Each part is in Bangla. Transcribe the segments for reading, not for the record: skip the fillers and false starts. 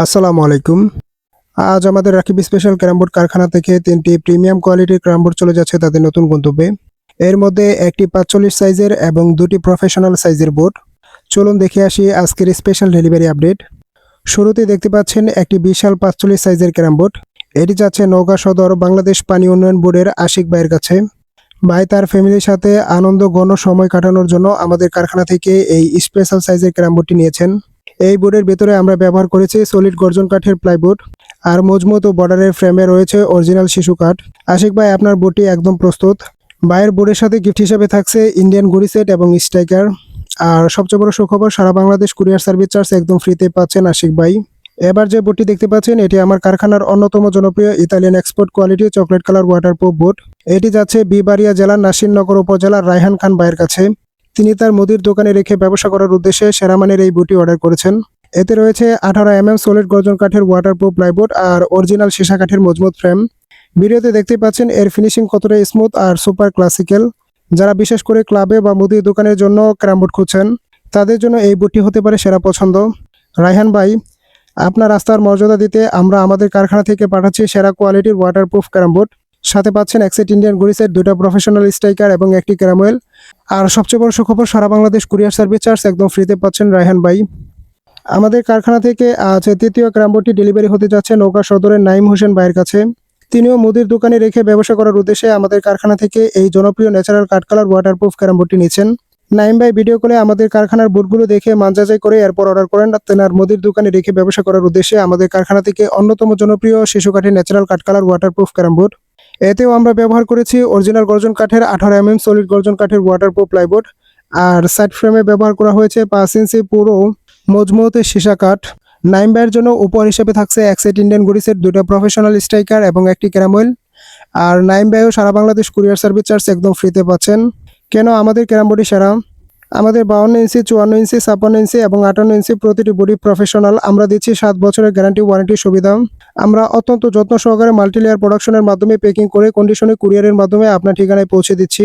আসসালামু আলাইকুম। আজ আমাদের রাকিব স্পেশাল ক্যারাম বোর্ড কারখানা থেকে ৩টি প্রিমিয়াম কোয়ালিটির ক্যারাম বোর্ড চলে যাচ্ছে তাদের নতুন গন্তব্যে। এর মধ্যে একটি ৪৫ সাইজের এবং দুটি প্রফেশনাল সাইজের বোর্ড। চলুন দেখে আসি আজকের স্পেশাল ডেলিভারি আপডেট। শুরুতেই দেখতে পাচ্ছেন একটি বিশাল ৪৫ সাইজের ক্যারাম বোর্ড। এটি যাচ্ছে নওগাঁ সদর বাংলাদেশ পানি উন্নয়ন বোর্ডের আশিক ভাইয়ের কাছে। ভাই তার ফ্যামিলির সাথে আনন্দ ঘন সময় কাটানোর জন্য আমাদের কারখানা থেকে এই স্পেশাল সাইজের ক্যারাম বোর্ডটি নিয়েছেন। এই বোর্ডের ভেতরে আমরা ব্যবহার করেছি সলিড গর্জন কাঠের প্লাইবোর্ড, আর মজবুত ও বর্ডারের ফ্রেমে রয়েছে অরিজিনাল শিশু কাঠ। আশিক ভাই, আপনার বোর্ডটি একদম প্রস্তুত। ভাইয়ের বোর্ডের সাথে গিফট হিসেবে থাকছে ইন্ডিয়ান ঘড়ি সেট এবং স্ট্রাইকার। আর সবচেয়ে বড় সুখবর, সারা বাংলাদেশ কুরিয়ার সার্ভিস চার্জ একদম ফ্রিতে পাচ্ছেন আশিক ভাই। এবার যে বোর্ডটি দেখতে পাচ্ছেন এটি আমার কারখানার অন্যতম জনপ্রিয় Italian export quality chocolate colour waterproof board. এটি যাচ্ছে বিবাড়িয়া জেলার নাসিরনগর উপজেলার রায়হান খান ভাইয়ের কাছে। তিনি তার মুদির দোকানে রেখে ব্যবসা করার উদ্দেশ্যে সেরা মানের এই বোর্ডটি অর্ডার করেছেন। এতে রয়েছে 18 সলিড গর্জন কাঠের ওয়াটারপ্রুফ প্লাইবোর্ড আর অরিজিনাল সীসা কাঠের মজবুত ফ্রেম। ভিডিওতে দেখতে পাচ্ছেন এর ফিনিশিং কতটা স্মুথ আর সুপার ক্লাসিক্যাল। যারা বিশেষ করে ক্লাবে বা মুদির দোকানের জন্য ক্যারাম বোর্ড খুঁজছেন তাদের জন্য এই বোর্ডটি হতে পারে সেরা পছন্দ। রায়হান ভাই, আপনার রাস্তার মর্যাদা দিতে আমরা আমাদের কারখানা থেকে পাঠাচ্ছি সেরা কোয়ালিটির ওয়াটারপ্রুফ ক্যারাম বোর্ড। সাথে পাচ্ছেন এক সেট ইন্ডিয়ান ঘড়ি সেট, 2টা প্রফেশনাল স্ট্রাইকার এবং একটি ক্যারামওয়েল। আর সবচেয়ে বড় সুখবর, সারা বাংলাদেশ কুরিয়ার সার্ভিস চার্জ একদম ফ্রিতে পাচ্ছেন রায়হান ভাই। আমাদের কারখানা থেকে আজ তৃতীয় ক্যারাম বোর্ডটি ডেলিভারি হতে যাচ্ছে নওগাঁ সদরের নাইম হোসেন ভাইয়ের কাছে। তিনিও মুদির দোকানে রেখে ব্যবসা করার উদ্দেশ্যে আমাদের কারখানা থেকে এই জনপ্রিয় ন্যাচারাল কাঠ কালার ওয়াটারপ্রুফ ক্যারাম বোর্ডটি নিচ্ছেন। নাইম ভাই ভিডিও কলে আমাদের কারখানার বোর্ডগুলো দেখে মান যাচাই করে এরপর অর্ডার করেন। তেনার মুদির দোকানে রেখে ব্যবসা করার উদ্দেশ্যে আমাদের কারখানা থেকে অন্যতম জনপ্রিয় শিশু কাঠের ন্যাচারাল কাঠ কালার ওয়াটারপ্রুফ ক্যারাম বোর্ড। এতেও আমরা ব্যবহার করেছি অরিজিনাল গর্জন কাঠের 18 সলিড গর্জন কাঠের ওয়াটারপ্রুফ প্লাইবোর্ড। আর সাইড ফ্রেমে ব্যবহার করা হয়েছে 5 ইঞ্চি পুরো মজবুত সীসা কাঠ। নাইম ভাইয়ের জন্য উপহার হিসেবে থাকছে এক সেট ইন্ডিয়ান ঘড়ি সেট, 2টা প্রফেশনাল স্ট্রাইকার এবং একটি ক্যারামওয়েল। আর নাইম ভাইও সারা বাংলাদেশ কুরিয়ার সার্ভিস চার্জ একদম ফ্রিতে পাচ্ছেন। কেন আমাদের ক্যারাম বোর্ডই সেরা? আমাদের 52 ইঞ্চি, 54 ইঞ্চি, 56 ইঞ্চি এবং 58 ইঞ্চি প্রতিটি বডি প্রফেশনাল। আমরা দিচ্ছি 7 বছরের গ্যারান্টি ওয়ারেন্টি সুবিধা। আমরা অত্যন্ত যত্ন সহকারে মাল্টিলেয়ার প্রোডাকশনের মাধ্যমে প্যাকিং করে কন্ডিশনে কুরিয়ারের মাধ্যমে আপনার ঠিকানায় পৌঁছে দিচ্ছি।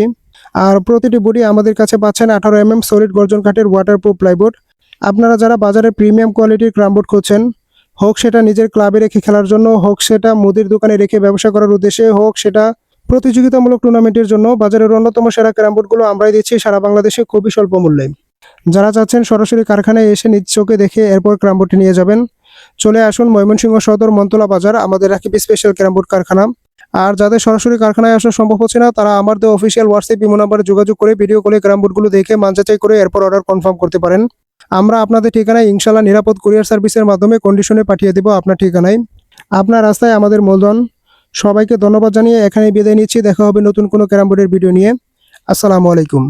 আর প্রতিটি বডি আমাদের কাছে পাচ্ছেন 18 সলিড গর্জন কাঠের ওয়াটারপ্রুফ প্লাইবোর্ড। আপনারা যারা বাজারে প্রিমিয়াম কোয়ালিটির ক্যারাম বোর্ড খুঁজছেন, হোক সেটা নিজের ক্লাবে রেখে খেলার জন্য, হোক সেটা মুদির দোকানে রেখে ব্যবসা করার উদ্দেশ্যে, হোক সেটা প্রতিযোগিতামূলক টুর্নামেন্টের জন্য, বাজারের অন্যতম সেরা ক্যারাম বোর্ডগুলো আমরাই দিচ্ছি সারা বাংলাদেশে খুবই স্বল্প মূল্যে। যারা চাচ্ছেন সরাসরি কারখানায় এসে নিজ চোখে দেখে এরপর ক্যারাম বোর্ডটি নিয়ে যাবেন, চলে আসুন ময়মনসিংহ সদর মন্তলা বাজার আমাদের রাকিব স্পেশাল ক্যারাম বোর্ড কারখানা। আর যাদের সরাসরি কারখানায় আসা সম্ভব হচ্ছে না তারা আমাদের অফিসিয়াল হোয়াটসঅ্যাপ ইমো নাম্বারে যোগাযোগ করে ভিডিও কলে ক্যারাম বোর্ডগুলো দেখে মান যাচাই করে এরপর অর্ডার কনফার্ম করতে পারেন। আমরা আপনাদের ঠিকানায় ইনশাল্লাহ নিরাপদ কুরিয়ার সার্ভিসের মাধ্যমে কন্ডিশনে পাঠিয়ে দেব আপনার ঠিকানায়। আপনার রাস্তায় আমাদের মূলধন। সবাইকে ধন্যবাদ জানিয়ে এখানেই বিদায় নিচ্ছি। দেখা হবে নতুন কোনো ক্যারাম বোর্ডের ভিডিও নিয়ে। আসসালামু আলাইকুম।